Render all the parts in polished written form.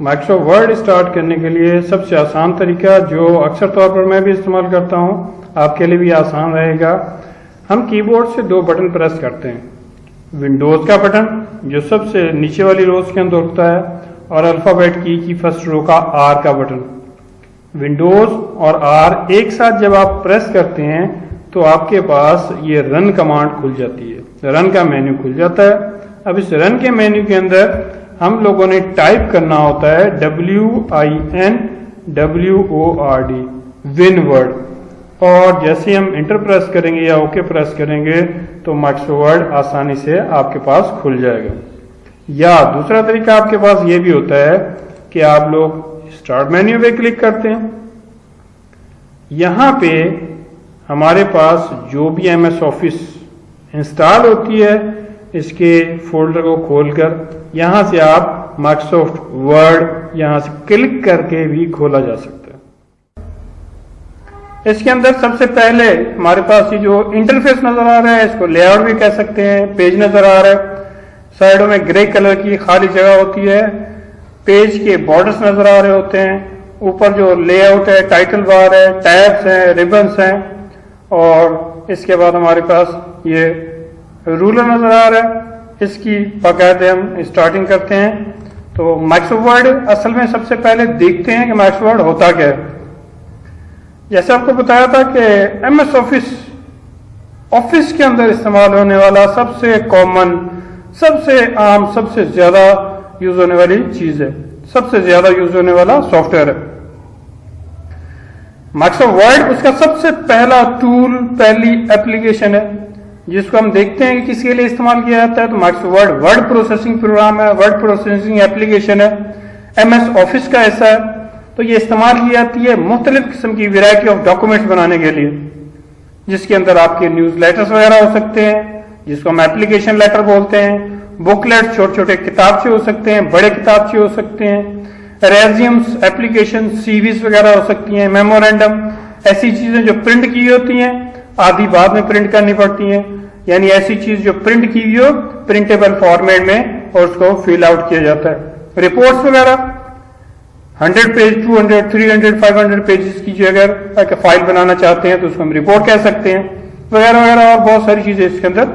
Microsoft word start करने के लिए सबसे आसान तरीका, जो अक्सर तौर पर मैं भी इस्तेमाल करता हूं, आपके लिए भी आसान रहेगा। हम कीबोर्ड से दो बटन प्रेस करते हैं। विंडोज का बटन जो सबसे नीचे वाली रोज के अंदर होता है, और अल्फाबेट की फर्स्ट रो का आर का बटन। विंडोज और आर एक साथ जब आप प्रेस करते हैं तो आपके पास ये रन कमांड खुल जाती है, रन का मेन्यू खुल जाता है। अब इस रन के मेन्यू के अंदर हम लोगों ने टाइप करना होता है WINWORD, विन वर्ड, और जैसे हम इंटर प्रेस करेंगे या ओके प्रेस करेंगे तो माइक्रोसॉफ्ट वर्ड आसानी से आपके पास खुल जाएगा। या दूसरा तरीका आपके पास ये भी होता है कि आप लोग स्टार्ट मेन्यू पे क्लिक करते हैं। यहां पे हमारे पास जो भी MS ऑफिस इंस्टॉल होती है, इसके फोल्डर को खोलकर यहां से आप माइक्रोसॉफ्ट वर्ड यहां से क्लिक करके भी खोला जा सकता है। इसके अंदर सबसे पहले हमारे पास ये जो इंटरफेस नजर आ रहा है, इसको लेआउट भी कह सकते हैं। पेज नजर आ रहा है, साइडों में ग्रे कलर की खाली जगह होती है, पेज के बॉर्डर्स नजर आ रहे होते हैं, ऊपर जो लेआउट है, टाइटल बार है, टैब्स हैं, रिबन्स हैं, और इसके बाद हमारे पास ये रूलर नजर आ रहा है। इसकी बाकायदे हम स्टार्टिंग करते हैं। तो माइक्रोसॉफ्ट वर्ड असल में सबसे पहले देखते हैं कि माइक्रोसॉफ्ट वर्ड होता क्या है। जैसे आपको बताया था कि MS ऑफिस के अंदर इस्तेमाल होने वाला सबसे कॉमन, सबसे आम, सबसे ज्यादा यूज होने वाली चीज है, सबसे ज्यादा यूज होने वाला सॉफ्टवेयर है माइक्रोसॉफ्ट वर्ड। उसका सबसे पहला टूल, पहली एप्लीकेशन है जिसको हम देखते हैं कि किसके लिए इस्तेमाल किया जाता है। तो माइक्रोसॉफ्ट वर्ड प्रोसेसिंग प्रोग्राम है, वर्ड प्रोसेसिंग एप्लीकेशन है, MS ऑफिस का ऐसा है। तो ये इस्तेमाल की जाती है मुख्तलिफ किस्म की वैरायटी ऑफ डॉक्यूमेंट्स बनाने के लिए, जिसके अंदर आपके न्यूज लेटर्स वगैरह हो सकते हैं, जिसको हम एप्लीकेशन लेटर बोलते हैं, बुकलेट, छोटे छोटे किताबचे हो सकते हैं, बड़े किताबचे हो सकते हैं, रेज्यूम्स, एप्लीकेशन, CVs वगैरह हो सकती हैं, मेमोरेंडम, ऐसी चीजें जो प्रिंट की होती हैं, आधी बाद में प्रिंट करनी पड़ती हैं, यानी ऐसी चीज जो प्रिंट की हुई हो प्रिंटेबल फॉर्मेट में, और उसको फिल आउट किया जाता है। रिपोर्ट्स वगैरह 100 पेज, 200, 300, 500 पेजेस की जो अगर फाइल बनाना चाहते हैं तो उसको हम रिपोर्ट कह सकते हैं, वगैरह वगैरह, और बहुत सारी चीजें इसके अंदर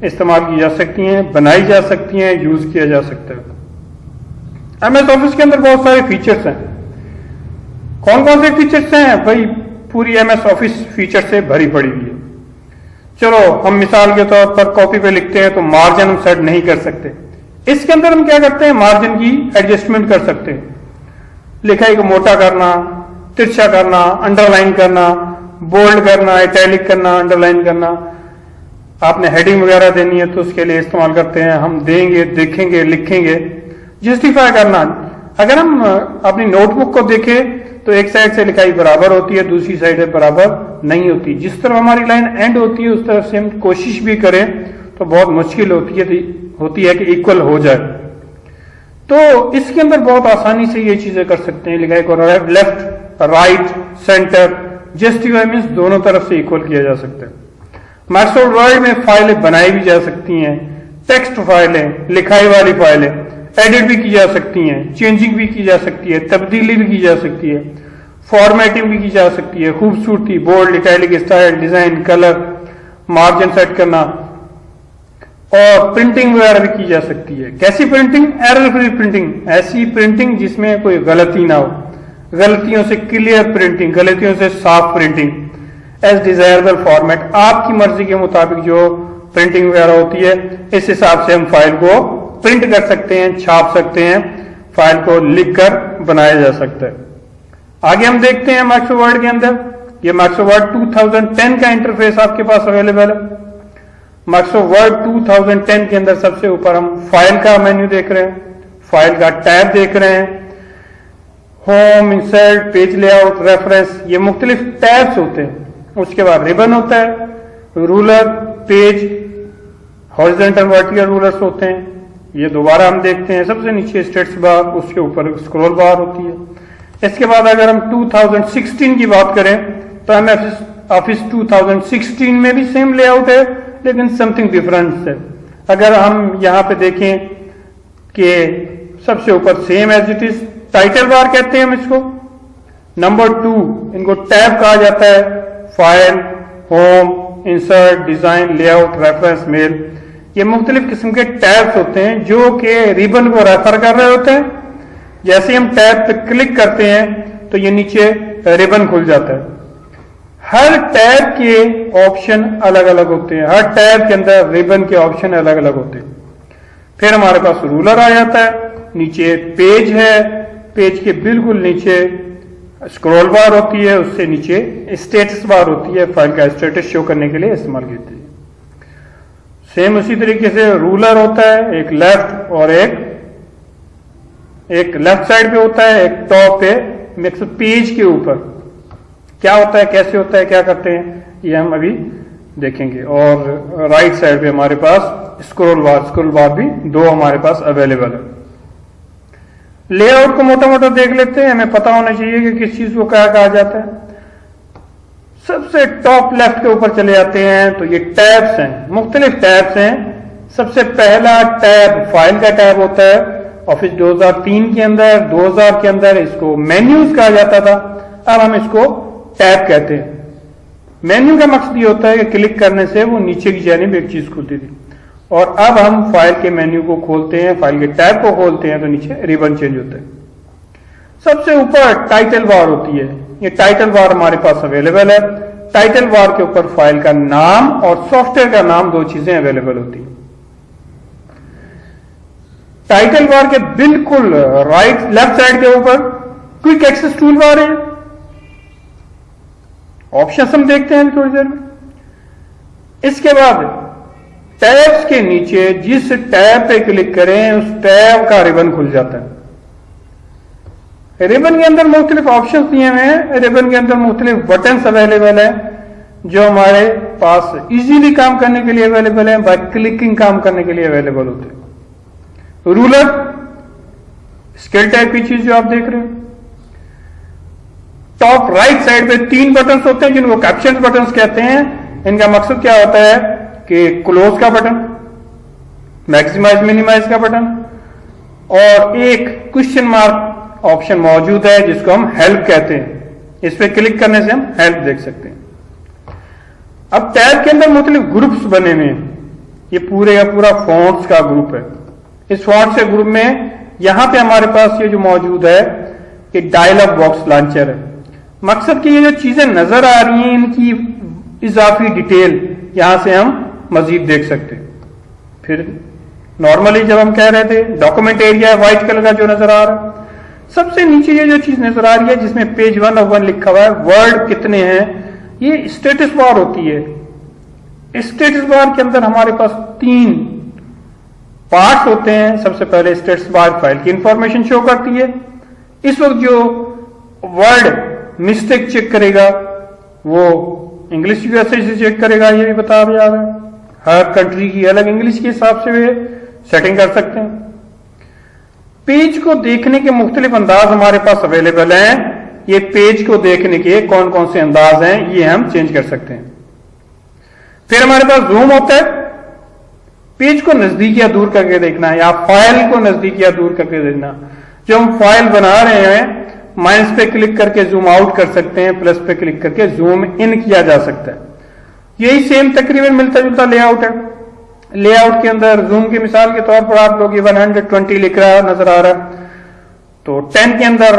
इस्तेमाल की जा सकती हैं, बनाई जा सकती हैं, यूज किया जा सकता है। MS ऑफिस के अंदर बहुत सारे फीचर्स हैं। कौन कौन से फीचर्स हैं भाई? पूरी MS ऑफिस फीचर से भरी पड़ी हुई है। चलो हम मिसाल के तौर पर कॉपी पे लिखते हैं तो मार्जिन हम सेट नहीं कर सकते। इसके अंदर हम क्या करते हैं, मार्जिन की एडजस्टमेंट कर सकते हैं। लिखाई को मोटा करना, तिरछा करना, अंडरलाइन करना, बोल्ड करना, इटैलिक करना, अंडरलाइन करना। आपने हेडिंग वगैरह देनी है तो उसके लिए इस्तेमाल करते हैं। हम देंगे, देखेंगे, लिखेंगे। जस्टिफाई करना, अगर हम अपनी नोटबुक को देखें तो एक साइड से लिखाई बराबर होती है, दूसरी साइड से बराबर नहीं होती। जिस तरफ हमारी लाइन एंड होती है उस तरफ से हम कोशिश भी करें तो बहुत मुश्किल होती है कि इक्वल हो जाए। तो इसके अंदर बहुत आसानी से ये चीजें कर सकते हैं। लिखाई को left, right, centre, justify means दोनों तरफ से इक्वल किया जा सकता है। माइक्रोसॉफ्ट वर्ड में फाइलें बनाई भी जा सकती हैं, टेक्स्ट फाइलें, लिखाई वाली फाइलें एडिट भी की जा सकती हैं, चेंजिंग भी की जा सकती है, तब्दीली भी की जा सकती है, फॉर्मेटिंग भी की जा सकती है, खूबसूरती, bold, italic, style, design, colour, margin set करना, और प्रिंटिंग वगैरह भी की जा सकती है। कैसी प्रिंटिंग? एरर फ्री प्रिंटिंग, ऐसी प्रिंटिंग जिसमें कोई गलती ना हो, गलतियों से क्लियर प्रिंटिंग, गलतियों से साफ प्रिंटिंग, एज डिजायरेबल फॉर्मेट। आपकी मर्जी के मुताबिक जो प्रिंटिंग वगैरह होती है, इस हिसाब से हम फाइल को प्रिंट कर सकते हैं, छाप सकते हैं, फाइल को लिखकर बनाया जा सकता है। आगे हम देखते हैं माइक्रोसॉफ्ट वर्ड के अंदर, ये माइक्रोसॉफ्ट वर्ड 2010 का इंटरफेस आपके पास अवेलेबल है। माइक्रोसॉफ्ट वर्ड 2010 के अंदर सबसे ऊपर हम फाइल का मेन्यू देख रहे हैं, फाइल का टैब देख रहे हैं, home, insert, page layout, reference, ये मुख्तलिफ टैब्स होते हैं। उसके बाद रिबन होता है, ruler, page, horizontal, vertical rulers होते हैं। ये दोबारा हम देखते हैं, सबसे नीचे स्टेटस बार, उसके ऊपर स्क्रॉल बार होती है। इसके बाद अगर हम 2016 की बात करें तो MS ऑफिस 2016 में भी सेम लेआउट है, लेकिन समथिंग डिफरेंस है। अगर हम यहां पे देखें कि सबसे ऊपर same as it is title bar कहते हैं हम इसको। नंबर 2 इनको टैब कहा जाता है, file, home, insert, design, layout, reference, mail. ये मुख्तलिफ किस्म के टैब्स होते हैं जो कि रिबन को रेफर कर रहे होते हैं। जैसे हम टैब पे क्लिक करते हैं तो ये नीचे रिबन खुल जाता है। हर टैब के ऑप्शन अलग अलग होते हैं, हर टैब के अंदर रिबन के ऑप्शन अलग अलग होते हैं। फिर हमारे पास रूलर आ जाता है, नीचे पेज है, पेज के बिल्कुल नीचे स्क्रॉल बार होती है, उससे नीचे स्टेटस बार होती है, फाइल का स्टेटस शो करने के लिए इस्तेमाल की जाती है। सेम उसी तरीके से रूलर होता है, एक लेफ्ट और एक लेफ्ट साइड पे होता है, एक टॉप पे, मकसद पेज के ऊपर क्या होता है, कैसे होता है, क्या करते हैं, ये हम अभी देखेंगे। और राइट साइड पे हमारे पास स्क्रॉल बार भी 2 हमारे पास अवेलेबल है। लेआउट को मोटा मोटा देख लेते हैं, हमें पता होना चाहिए कि किस चीज को क्या कहा जाता है। सबसे टॉप लेफ्ट के ऊपर चले जाते हैं तो ये टैब्स हैं, मुख्तलिफ टैब्स हैं। सबसे पहला टैब फाइल का टैब होता है। ऑफिस 2003 के अंदर, 2000 के अंदर इसको मेन्यूज कहा जाता था, अब हम इसको टैब कहते हैं। मेन्यू का मकसद ये होता है कि क्लिक करने से वो नीचे की जानिब एक चीज खुलती थी, और अब हम फाइल के मेन्यू को खोलते हैं, फाइल के टैब को खोलते हैं तो नीचे रिबन चेंज होता है। सबसे ऊपर टाइटल बार होती है, ये टाइटल बार हमारे पास अवेलेबल है। टाइटल बार के ऊपर फाइल का नाम और सॉफ्टवेयर का नाम, 2 चीजें अवेलेबल होती हैं। टाइटल बार के बिल्कुल लेफ्ट साइड के ऊपर क्विक एक्सेस टूल बार है। ऑप्शन हम देखते हैं थोड़ी देर में। इसके बाद टैब्स के नीचे जिस टैब पे क्लिक करें उस टैब का रिबन खुल जाता है। रिबन के अंदर मुख्तलिफ ऑप्शन दिए हुए हैं, रिबन के अंदर मुख्तलिफ बटन्स अवेलेबल है जो हमारे पास इजीली काम करने के लिए अवेलेबल है, बाय क्लिकिंग काम करने के लिए अवेलेबल होते हैं। रूलर स्केल टाइप की चीज जो आप देख रहे हैं। टॉप राइट साइड पे 3 बटन्स होते हैं जिनको कैप्शन बटन्स कहते हैं। इनका मकसद क्या होता है कि क्लोज का बटन, मैक्सिमाइज मिनिमाइज का बटन, और एक क्वेश्चन मार्क ऑप्शन मौजूद है जिसको हम हेल्प कहते हैं। इस पे क्लिक करने से हम हेल्प देख सकते हैं। अब टैब के अंदर मुख्तलिफ ग्रुप्स बने हुए हैं, ये पूरे का पूरा फॉन्ट्स का ग्रुप है। इस फॉन्ट से ग्रुप में यहां पे हमारे पास ये जो मौजूद है कि डायलॉग बॉक्स लॉन्चर है। मकसद कि ये जो चीजें नजर आ रही हैं इनकी इजाफी डिटेल यहां से हम मजीद देख सकते हैं। फिर नॉर्मली जब हम कह रहे थे डॉक्यूमेंट एरिया व्हाइट कलर का जो नजर आ रहा है, सबसे नीचे ये जो चीज नजर आ रही है जिसमें पेज 1 of 1 लिखा हुआ है, वर्ड कितने हैं, ये स्टेटस बार होती है। स्टेटस बार के अंदर हमारे पास 3 पार्ट्स होते हैं। सबसे पहले स्टेटस बार फाइल की इंफॉर्मेशन शो करती है। इस वक्त जो वर्ड मिस्टेक चेक करेगा वो इंग्लिश यूएसए से चेक करेगा, ये भी बता जा रहा है। हर कंट्री की अलग इंग्लिश के हिसाब से वे सेटिंग कर सकते हैं। पेज को देखने के मुख्तलिफ अंदाज हमारे पास अवेलेबल हैं। ये पेज को देखने के कौन कौन से अंदाज हैं ये हम चेंज कर सकते हैं। फिर हमारे पास जूम होता है, पेज को नजदीक या दूर करके देखना है, या फाइल को नजदीक या दूर करके देखना। जो हम फाइल बना रहे हैं माइनस पे क्लिक करके जूम आउट कर सकते हैं, प्लस पे क्लिक करके जूम इन किया जा सकता है। यही सेम तकरीबन मिलता जुलता लेआउट है। लेआउट के अंदर जूम की मिसाल के तौर पर आप लोग 120 लिख रहा नजर आ रहा है, तो 10 के अंदर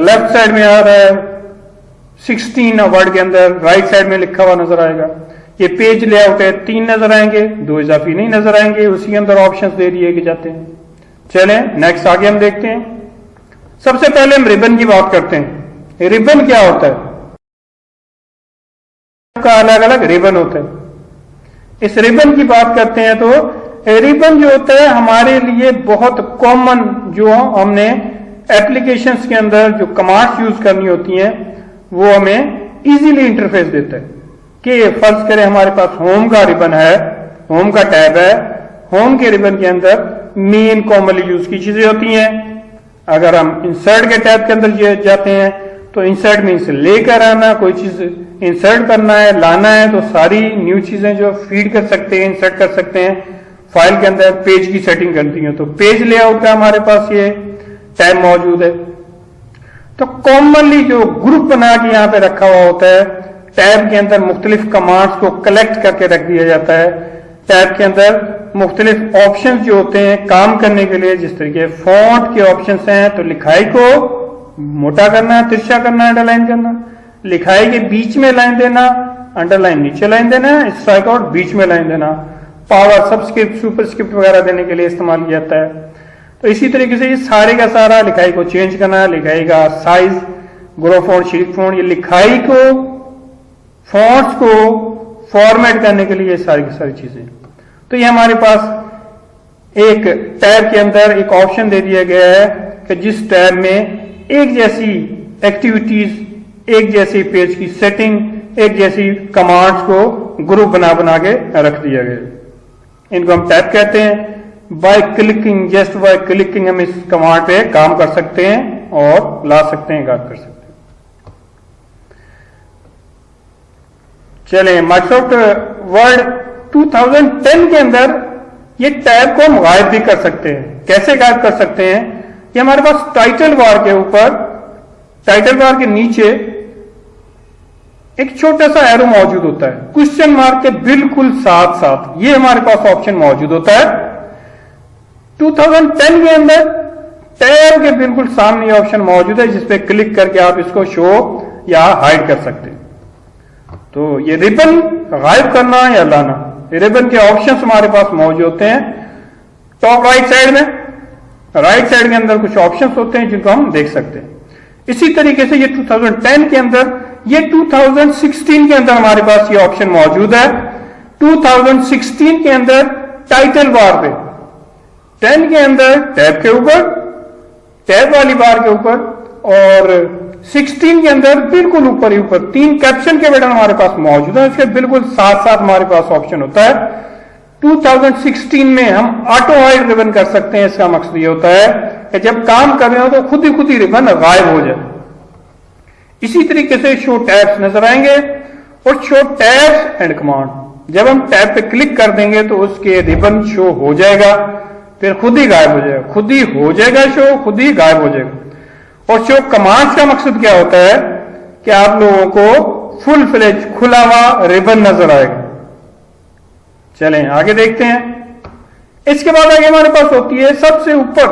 लेफ्ट साइड में आ रहा है, 16 वर्ड के अंदर राइट साइड में लिखा हुआ नजर आएगा। ये पेज लेआउट है, 3 नजर आएंगे, 2 इजाफी नहीं नजर आएंगे, उसी के अंदर ऑप्शंस दे दिए जाते हैं। चलें नेक्स्ट आगे हम देखते हैं। सबसे पहले हम रिबन की बात करते हैं। रिबन क्या होता है? का अलग अलग रिबन होता है। इस रिबन की बात करते हैं तो रिबन जो होता है हमारे लिए बहुत कॉमन, जो हमने एप्लीकेशंस के अंदर जो कमांड्स यूज करनी होती हैं वो हमें इजीली इंटरफेस देता है। कि फर्ज करें हमारे पास होम का रिबन है, होम का टैब है, होम के रिबन के अंदर मेन कॉमनली यूज की चीजें होती हैं। अगर हम इंसर्ट के टैब के अंदर जाते हैं तो इंसर्ट मीन्स लेकर आना, कोई चीज इंसर्ट करना है, लाना है, तो सारी न्यू चीजें जो फीड कर सकते हैं, इंसर्ट कर सकते हैं फाइल के अंदर। पेज की सेटिंग करती है तो पेज लेआउट का हमारे पास ये टैब मौजूद है। तो कॉमनली जो ग्रुप बना के यहाँ पे रखा हुआ होता है, टैब के अंदर मुख्तलिफ कमांड्स को कलेक्ट करके रख दिया जाता है। टैब के अंदर मुख्तलिफ ऑप्शंस जो होते हैं काम करने के लिए, जिस तरीके फॉन्ट के ऑप्शंस हैं, तो लिखाई को मोटा करना, तिरछा करना, अंडरलाइन करना, लिखाई के बीच में लाइन देना, अंडरलाइन नीचे लाइन देना, स्ट्राइक आउट बीच में लाइन देना, पावर सबस्क्रिप्ट सुपरस्क्रिप्ट वगैरह देने के लिए इस्तेमाल किया जाता है। तो इसी तरीके से ये सारे का सारा लिखाई को चेंज करना, लिखाई का size, grow font, shrink font, ये लिखाई को फॉन्ट्स को फॉर्मेट करने के लिए सारी की सारी चीजें। तो ये हमारे पास एक टैब के अंदर एक ऑप्शन दे दिया गया है कि जिस टैब में एक जैसी एक्टिविटीज, एक जैसी पेज की सेटिंग, एक जैसी कमांड्स को ग्रुप बना बना के रख दिया गया। इनको हम टैब कहते हैं। By clicking, just by clicking हम इस कमांड पे काम कर सकते हैं और ला सकते हैं, गायब कर सकते हैं। चलें, माइक्रोसॉफ्ट वर्ड 2010 के अंदर ये टैब को हम गायब भी कर सकते हैं। कैसे गायब कर सकते हैं? ये हमारे पास टाइटल बार के ऊपर, टाइटल बार के नीचे एक छोटा सा एरो मौजूद होता है, क्वेश्चन मार्क के बिल्कुल साथ साथ ये हमारे पास ऑप्शन मौजूद होता है। 2010 के अंदर टैब के बिल्कुल सामने ये ऑप्शन मौजूद है, जिसपे क्लिक करके आप इसको शो या हाइड कर सकते हैं। तो ये रिबन गायब करना या लाना, रिबन के ऑप्शंस हमारे पास मौजूद होते हैं टॉप राइट साइड में। राइट साइड के अंदर कुछ ऑप्शंस होते हैं जिनको हम देख सकते हैं। इसी तरीके से ये 2010 के अंदर, ये 2016 के अंदर हमारे पास ये ऑप्शन मौजूद है। 2016 के अंदर टाइटल बार पे, 10 के अंदर टैब के ऊपर, टैब वाली बार के ऊपर, और 16 के अंदर बिल्कुल ऊपर ही ऊपर 3 कैप्शन के बटन हमारे पास मौजूद है। इसके बिल्कुल साथ साथ हमारे पास ऑप्शन होता है। 2016 में हम ऑटो हाइड रिबन कर सकते हैं। इसका मकसद ये होता है कि जब काम कर रहे हो तो खुद ही रिबन गायब हो जाए। इसी तरीके से शो टैब्स नजर आएंगे और शो टैब्स एंड कमांड, जब हम टैब पे क्लिक कर देंगे तो उसके रिबन शो हो जाएगा, फिर खुद ही गायब हो जाएगा, खुद ही हो जाएगा शो, खुद ही गायब हो जाएगा। और शो कमांड्स का मकसद क्या होता है कि आप लोगों को फुल फ्लेज खुला हुआ रिबन नजर आएगा। चलें आगे देखते हैं। इसके बाद आगे हमारे पास होती है सबसे ऊपर,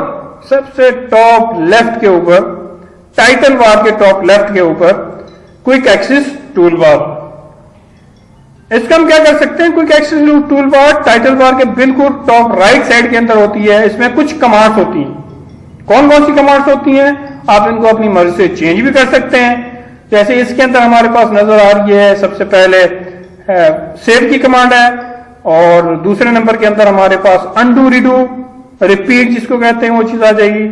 सबसे टॉप लेफ्ट के ऊपर, टाइटल बार के टॉप लेफ्ट के ऊपर क्विक एक्सेस टूल बार। इसका हम क्या कर सकते हैं? Quick access tool bar title bar के बिल्कुल टॉप राइट साइड के अंदर होती है। इसमें कुछ कमांड्स होती हैं। कौन कौन सी कमांड्स होती हैं? आप इनको अपनी मर्जी से चेंज भी कर सकते हैं। जैसे इसके अंदर हमारे पास नजर आ रही है, सबसे पहले सेव की कमांड है, और दूसरे नंबर के अंदर हमारे पास अनडू, रीडू, रिपीट जिसको कहते हैं वो चीज आ जाएगी।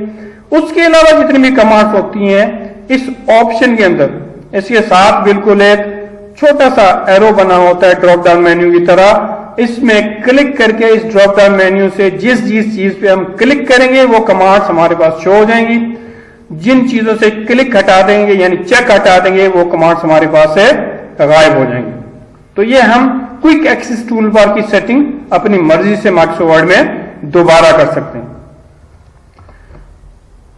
उसके अलावा जितनी भी कमांड्स होती हैं इस ऑप्शन के अंदर, इसके साथ बिल्कुल एक छोटा सा एरो बना होता है ड्रॉप डाउन मेन्यू की तरह। इसमें क्लिक करके इस ड्रॉप डाउन मेन्यू से जिस चीज पे हम क्लिक करेंगे वो कमांड्स हमारे पास शो हो जाएंगी। जिन चीजों से क्लिक हटा देंगे यानी चेक हटा देंगे वो कमांड्स हमारे पास से गायब हो जाएंगे। तो ये हम क्विक एक्सेस टूल बार की सेटिंग अपनी मर्जी से माइक्रोसॉफ्ट वर्ड में दोबारा कर सकते हैं।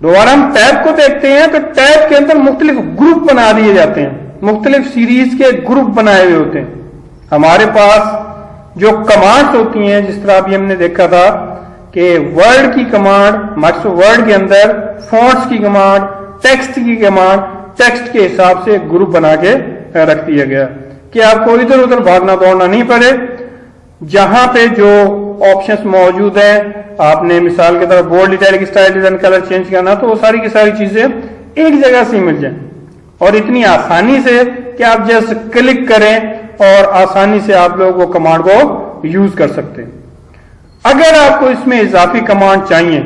दोबारा हम टैब को देखते हैं तो टैब के अंदर मुख्तलिफ ग्रुप बना दिए जाते हैं, मुख्तलिफ सीरीज के ग्रुप बनाए हुए होते हैं। हमारे पास जो कमांड्स होती हैं, जिस तरह अभी हमने देखा था कि वर्ड की कमांड, माइक्रोसॉफ्ट वर्ड के अंदर फॉन्ट्स की कमांड, टेक्स्ट की कमांड, टेक्स्ट के हिसाब से ग्रुप बना के रख दिया गया कि आपको इधर उधर भागना दौड़ना नहीं पड़े। जहां पे जो ऑप्शंस मौजूद हैं, आपने मिसाल के तरफ bold, italic, style and colour change करना, तो वो सारी की सारी चीजें एक जगह से मिल जाए और इतनी आसानी से कि आप जस्ट क्लिक करें और आसानी से आप लोग वो कमांड को यूज कर सकते हैं। अगर आपको इसमें इजाफी कमांड चाहिए,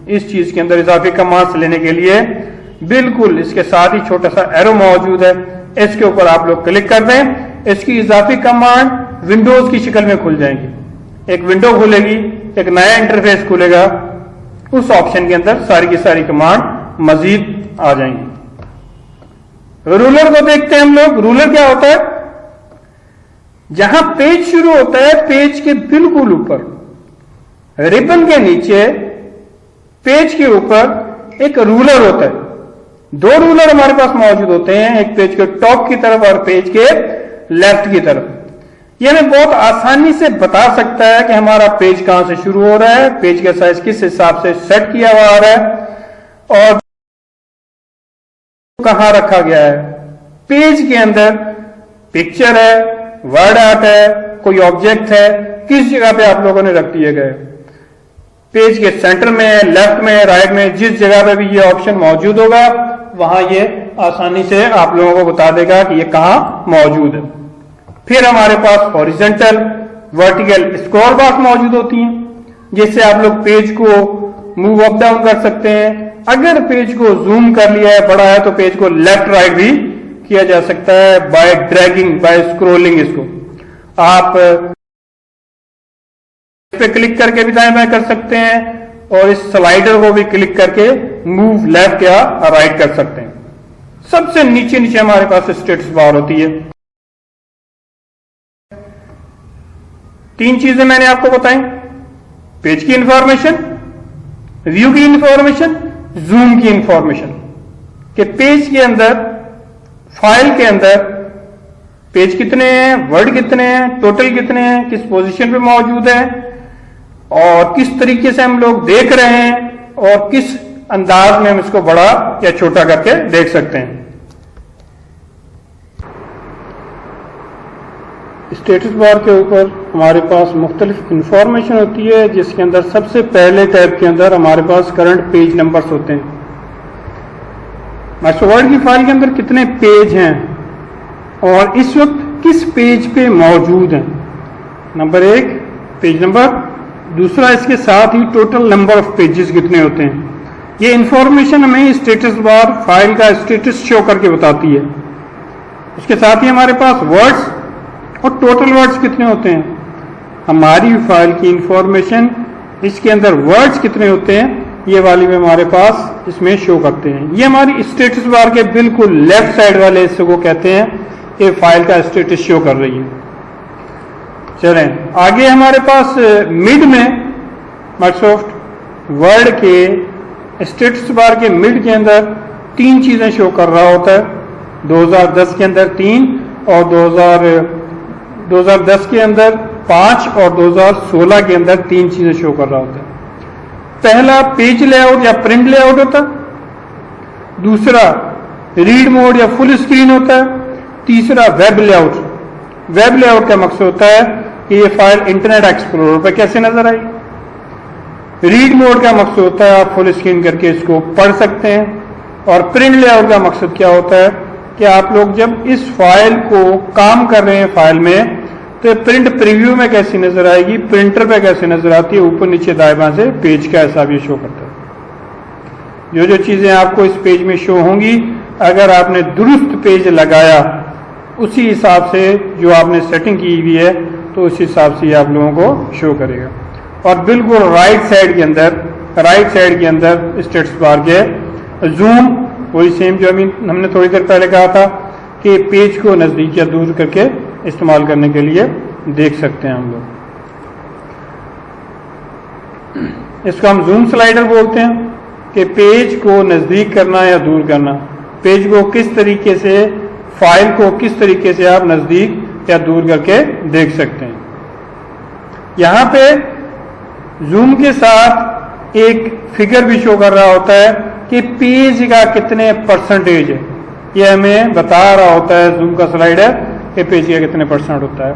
इस चीज के अंदर इजाफी कमांड्स लेने के लिए बिल्कुल इसके साथ ही छोटा सा एरो मौजूद है, इसके ऊपर आप लोग क्लिक कर दें। इसकी इजाफी कमांड विंडोज की शक्ल में खुल जाएंगी। एक विंडो खुलेगी, एक नया इंटरफेस खुलेगा, उस ऑप्शन के अंदर सारी की सारी कमांड मजीद आ जाएंगी। रूलर को देखते हैं हम लोग। रूलर क्या होता है? जहां पेज शुरू होता है, पेज के बिल्कुल ऊपर रिबन के नीचे पेज के ऊपर एक रूलर होता है। दो रूलर हमारे पास मौजूद होते हैं, एक पेज के टॉप की तरफ और पेज के लेफ्ट की तरफ। ये हमें बहुत आसानी से बता सकता है कि हमारा पेज कहां से शुरू हो रहा है, पेज का साइज किस हिसाब से सेट किया हुआ आ रहा है और कहां रखा गया है। पेज के अंदर पिक्चर है, वर्ड आर्ट है, कोई ऑब्जेक्ट है, किस जगह पे आप लोगों ने रख दिए गए। पेज के सेंटर में, लेफ्ट में, राइट में, जिस जगह पे भी ये ऑप्शन मौजूद होगा वहां ये आसानी से आप लोगों को बता देगा कि ये कहां मौजूद है। फिर हमारे पास हॉरिजॉन्टल, वर्टिकल स्क्रॉल बार मौजूद होती हैं जिससे आप लोग पेज को मूव अप डाउन कर सकते हैं। अगर पेज को जूम कर लिया है, बड़ा है, तो पेज को लेफ्ट राइट भी किया जा सकता है बाय ड्रैगिंग, बाय स्क्रोलिंग। इसको आप पे क्लिक करके भी दाएं बाएं कर सकते हैं और इस स्लाइडर को भी क्लिक करके मूव लेफ्ट या राइट कर सकते हैं। सबसे नीचे नीचे हमारे पास स्टेटस बार होती है। तीन चीजें मैंने आपको बताई, पेज की इंफॉर्मेशन, व्यू की इंफॉर्मेशन, जूम की इंफॉर्मेशन, कि पेज के अंदर, फाइल के अंदर पेज कितने हैं, वर्ड कितने हैं, टोटल कितने हैं, किस पोजीशन पे मौजूद है और किस तरीके से हम लोग देख रहे हैं और किस अंदाज में हम इसको बड़ा या छोटा करके देख सकते हैं। स्टेटस बार के ऊपर हमारे पास मुख्तलिफ इंफॉर्मेशन होती है जिसके अंदर सबसे पहले टैब के अंदर हमारे पास करंट पेज नंबर्स होते हैं। माइक्रोसॉफ्ट वर्ड की फाइल के अंदर कितने पेज हैं और इस वक्त किस पेज पे मौजूद हैं। नंबर 1 पेज नंबर, दूसरा इसके साथ ही टोटल नंबर ऑफ पेजेस कितने होते हैं। ये इंफॉर्मेशन हमें स्टेटस बार फाइल का स्टेटस शो करके बताती है। उसके साथ ही हमारे पास वर्ड्स और टोटल वर्ड्स कितने होते हैं। हमारी फाइल की इंफॉर्मेशन, इसके अंदर वर्ड्स कितने होते हैं, ये वाली में हमारे पास इसमें शो करते हैं। ये हमारी स्टेटस बार के बिल्कुल लेफ्ट साइड वाले हिस्से को कहते हैं कि फाइल का स्टेटस शो कर रही है। चलें आगे, हमारे पास मिड में माइक्रोसॉफ्ट वर्ड के स्टेटस बार के मिड के अंदर तीन चीजें शो कर रहा होता है। 2010 के अंदर 3 और 2010 के अंदर 5 और 2016 के अंदर 3 चीजें शो कर रहा होता है। पहला पेज लेआउट या प्रिंट लेआउट होता है, दूसरा रीड मोड या फुल स्क्रीन होता है, तीसरा वेब लेआउट। वेब लेआउट का मकसद होता है कि ये फाइल इंटरनेट एक्सप्लोरर पर कैसे नजर आई। रीड मोड का मकसद होता है आप फुल स्क्रीन करके इसको पढ़ सकते हैं। और प्रिंट लेआउट का मकसद क्या होता है कि आप लोग जब इस फाइल को काम कर रहे हैं फाइल में, तो प्रिंट प्रीव्यू में कैसी नजर आएगी, प्रिंटर पे कैसे नजर आती है, ऊपर नीचे दाएं बाएं से पेज का हिसाब ये शो करता है। जो जो चीजें आपको इस पेज में शो होंगी, अगर आपने दुरुस्त पेज लगाया उसी हिसाब से जो आपने सेटिंग की हुई है, तो उस हिसाब से ये आप लोगों को शो करेगा। और बिल्कुल राइट साइड के अंदर स्टेटस बार के जूम, वही सेम जो हमने थोड़ी देर पहले कहा था कि पेज को नजदीक या दूर करके इस्तेमाल करने के लिए देख सकते हैं हम लोग। इसको हम जूम स्लाइडर बोलते हैं कि पेज को नजदीक करना या दूर करना, पेज को किस तरीके से, फाइल को किस तरीके से आप नजदीक या दूर करके देख सकते हैं। यहां पे जूम के साथ एक फिगर भी शो कर रहा होता है कि पेज का कितने परसेंटेज है। ये हमें बता रहा होता है जूम का स्लाइडर कि पेज का कितने परसेंट होता है।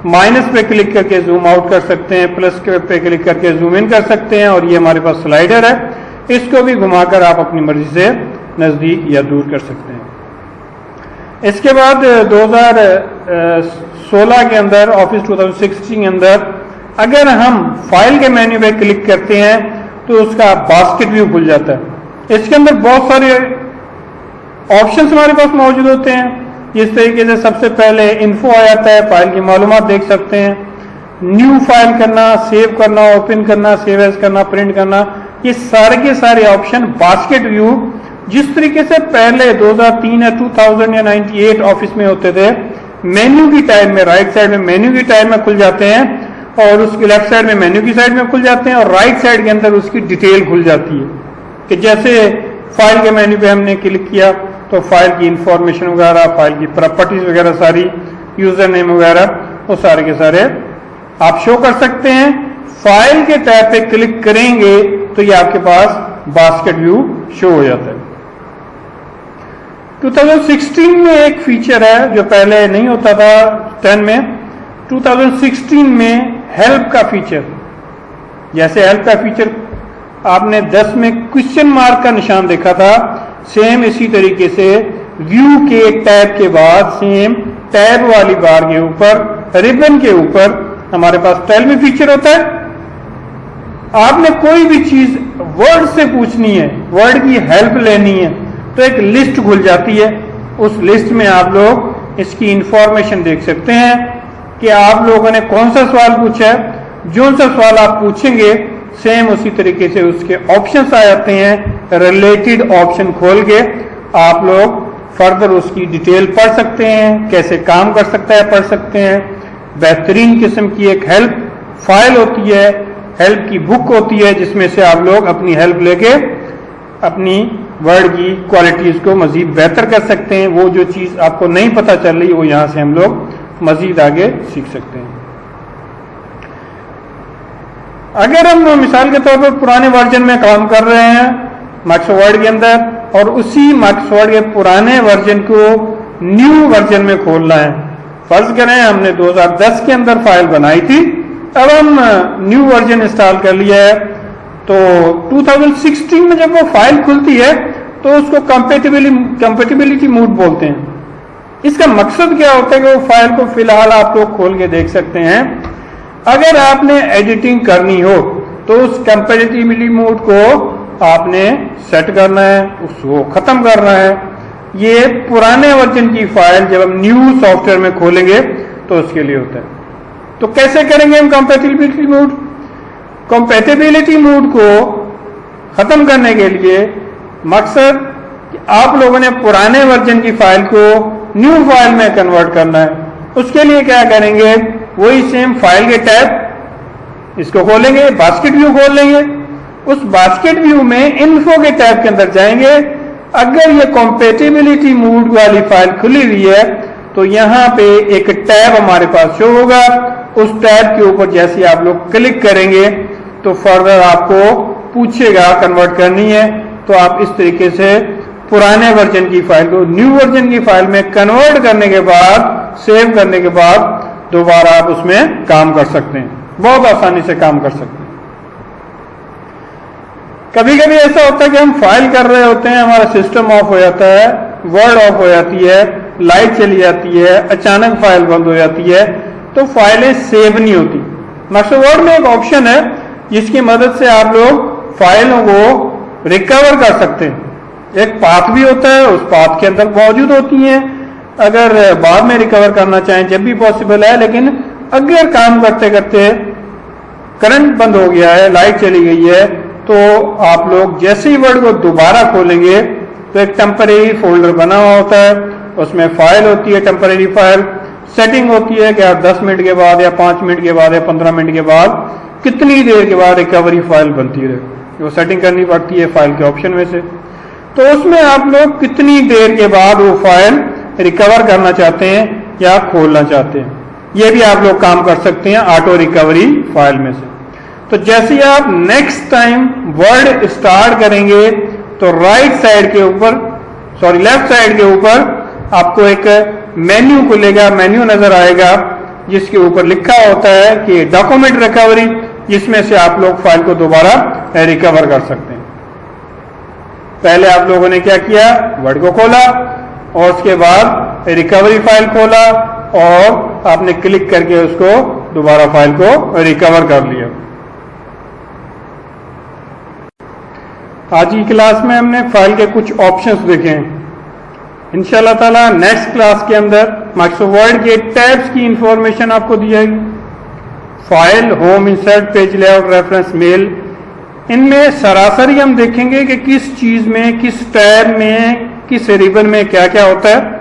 माइनस पे क्लिक करके जूम आउट कर सकते हैं, प्लस पे क्लिक करके जूम इन कर सकते हैं। और ये हमारे पास स्लाइडर है, इसको भी घुमाकर आप अपनी मर्जी से नजदीक या दूर कर सकते हैं। इसके बाद 2016 के अंदर, ऑफिस 2016 के अंदर, अगर हम फाइल के मेन्यू पे क्लिक करते हैं तो उसका बास्केट व्यू खुल जाता है। इसके अंदर बहुत सारे ऑप्शंस हमारे पास मौजूद होते हैं। इस तरीके से सबसे पहले इन्फो आ जाता है, फाइल की मालूमात देख सकते हैं, न्यू फाइल करना, सेव करना, ओपन करना, सेव एज करना, प्रिंट करना, ये सारे के सारे ऑप्शन बास्केट व्यू, जिस तरीके से पहले 2003 या 2000 या 98 ऑफिस में होते थे, मेन्यू की टाइप में, राइट साइड में मेन्यू की टाइप में खुल जाते हैं और उसके लेफ्ट साइड में मेन्यू की साइड में खुल जाते हैं और राइट साइड के अंदर उसकी डिटेल खुल जाती है। कि जैसे फाइल के मेन्यू पे हमने क्लिक किया तो फाइल की इंफॉर्मेशन वगैरह, फाइल की प्रॉपर्टीज वगैरह सारी, यूजर नेम वगैरह, वो सारे के सारे आप शो कर सकते हैं। फाइल के टैब पे क्लिक करेंगे तो ये आपके पास बास्केट व्यू शो हो जाता है। 2016 में एक फीचर है जो पहले नहीं होता था 10 में। 2016 में हेल्प का फीचर, जैसे हेल्प का फीचर आपने 10 में क्वेश्चन मार्क का निशान देखा था, सेम इसी तरीके से व्यू के टैब के बाद सेम टैब वाली बार के ऊपर रिबन के ऊपर हमारे पास टेल में फीचर होता है। आपने कोई भी चीज वर्ड से पूछनी है, वर्ड की हेल्प लेनी है, तो एक लिस्ट खुल जाती है। उस लिस्ट में आप लोग इसकी इंफॉर्मेशन देख सकते हैं कि आप लोगों ने कौन सा सवाल पूछा है। जो सा सवाल आप पूछेंगे सेम उसी तरीके से उसके ऑप्शंस आ जाते हैं। रिलेटेड ऑप्शन खोल के आप लोग फर्दर उसकी डिटेल पढ़ सकते हैं, कैसे काम कर सकता है पढ़ सकते हैं। बेहतरीन किस्म की एक हेल्प फाइल होती है, हेल्प की बुक होती है, जिसमें से आप लोग अपनी हेल्प लेके अपनी वर्ड की क्वालिटीज को मजीद बेहतर कर सकते हैं। वो जो चीज आपको नहीं पता चल रही वो यहां से हम लोग मजीद आगे सीख सकते हैं। अगर हम मिसाल के तौर पर पुराने वर्जन में काम कर रहे हैं माइक्रोसॉफ्ट वर्ड के अंदर और उसी माइक्रोसॉफ्ट वर्ड के पुराने वर्जन को न्यू वर्जन में खोलना है, फर्ज करें हमने 2010 के अंदर फाइल बनाई थी, अब हम न्यू वर्जन इंस्टॉल कर लिया है, तो 2016 में जब वो फाइल खुलती है तो उसको कंपेटिबिलिटी मोड बोलते हैं। इसका मकसद क्या होता है कि वो फाइल को फिलहाल आप लोग खोल के देख सकते हैं। अगर आपने एडिटिंग करनी हो तो उस कंपेटिबिलिटी मोड को आपने सेट करना है, उसको खत्म करना है। ये पुराने वर्जन की फाइल जब हम न्यू सॉफ्टवेयर में खोलेंगे तो उसके लिए होता है। तो कैसे करेंगे हम कंपेटिबिलिटी मोड? कंपेटिबिलिटी मोड को खत्म करने के लिए मकसद कि आप लोगों ने पुराने वर्जन की फाइल को न्यू फाइल में कन्वर्ट करना है। उसके लिए क्या करेंगे, वही सेम फाइल के टैब इसको खोलेंगे, बास्केट व्यू खोल लेंगे। उस बास्केट व्यू में इन्फो के टैब के अंदर जाएंगे। अगर ये कंपेटिबिलिटी मोड वाली फाइल खुली हुई है तो यहां पे एक टैब हमारे पास शो होगा। उस टैब के ऊपर जैसे आप लोग क्लिक करेंगे तो फर्दर आपको पूछेगा कन्वर्ट करनी है, तो आप इस तरीके से पुराने वर्जन की फाइल को न्यू वर्जन की फाइल में कन्वर्ट करने के बाद, सेव करने के बाद दोबारा आप उसमें काम कर सकते हैं, बहुत आसानी से काम कर सकते हैं। कभी कभी ऐसा होता है कि हम फाइल कर रहे होते हैं, हमारा सिस्टम ऑफ हो जाता है, वर्ड ऑफ हो जाती है, लाइट चली जाती है, अचानक फाइल बंद हो जाती है, तो फाइलें सेव नहीं होती। माइक्रोसॉफ्ट वर्ड में एक ऑप्शन है जिसकी मदद से आप लोग फाइलों को रिकवर कर सकते हैं। एक पाथ भी होता है, उस पाथ के अंदर मौजूद होती हैं। अगर बाद में रिकवर करना चाहें जब भी पॉसिबल है, लेकिन अगर काम करते करते करंट बंद हो गया है, लाइट चली गई है, तो आप लोग जैसे ही वर्ड को दोबारा खोलेंगे तो एक टेम्परेरी फोल्डर बना हुआ होता है, उसमें फाइल होती है, टेम्परेरी फाइल। सेटिंग होती है कि आप 10 मिनट के बाद या 5 मिनट के बाद या 15 मिनट के बाद कितनी देर के बाद रिकवरी फाइल बनती रहे, वो सेटिंग करनी पड़ती है फाइल के ऑप्शन में से। तो उसमें आप लोग कितनी देर के बाद वो फाइल रिकवर करना चाहते हैं या खोलना चाहते हैं, ये भी आप लोग काम कर सकते हैं ऑटो रिकवरी फाइल में से। तो जैसे ही आप नेक्स्ट टाइम वर्ड स्टार्ट करेंगे तो राइट साइड के ऊपर, लेफ्ट साइड के ऊपर आपको एक मेन्यू खुलेगा, मेन्यू नजर आएगा जिसके ऊपर लिखा होता है कि डॉक्यूमेंट रिकवरी, जिसमें से आप लोग फाइल को दोबारा रिकवर कर सकते हैं। पहले आप लोगों ने क्या किया, वर्ड को खोला और उसके बाद रिकवरी फाइल खोला और आपने क्लिक करके उसको दोबारा फाइल को रिकवर कर लिया। आज की क्लास में हमने फाइल के कुछ ऑप्शंस देखे हैं। इंशाल्लाह ताला नेक्स्ट क्लास के अंदर माइक्रोसॉफ्ट वर्ड के टैब्स की इंफॉर्मेशन आपको दी जाएगी। File, home, insert, page layout, reference, mail, इनमें सरासरी हम देखेंगे कि किस चीज में, किस टैब में, किस रिबन में क्या क्या होता है।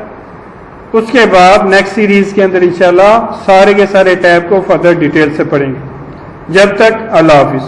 उसके बाद नेक्स्ट सीरीज के अंदर इंशाल्लाह सारे के सारे टैब को फर्दर डिटेल से पढ़ेंगे। जब तक अल्लाह हाफिज।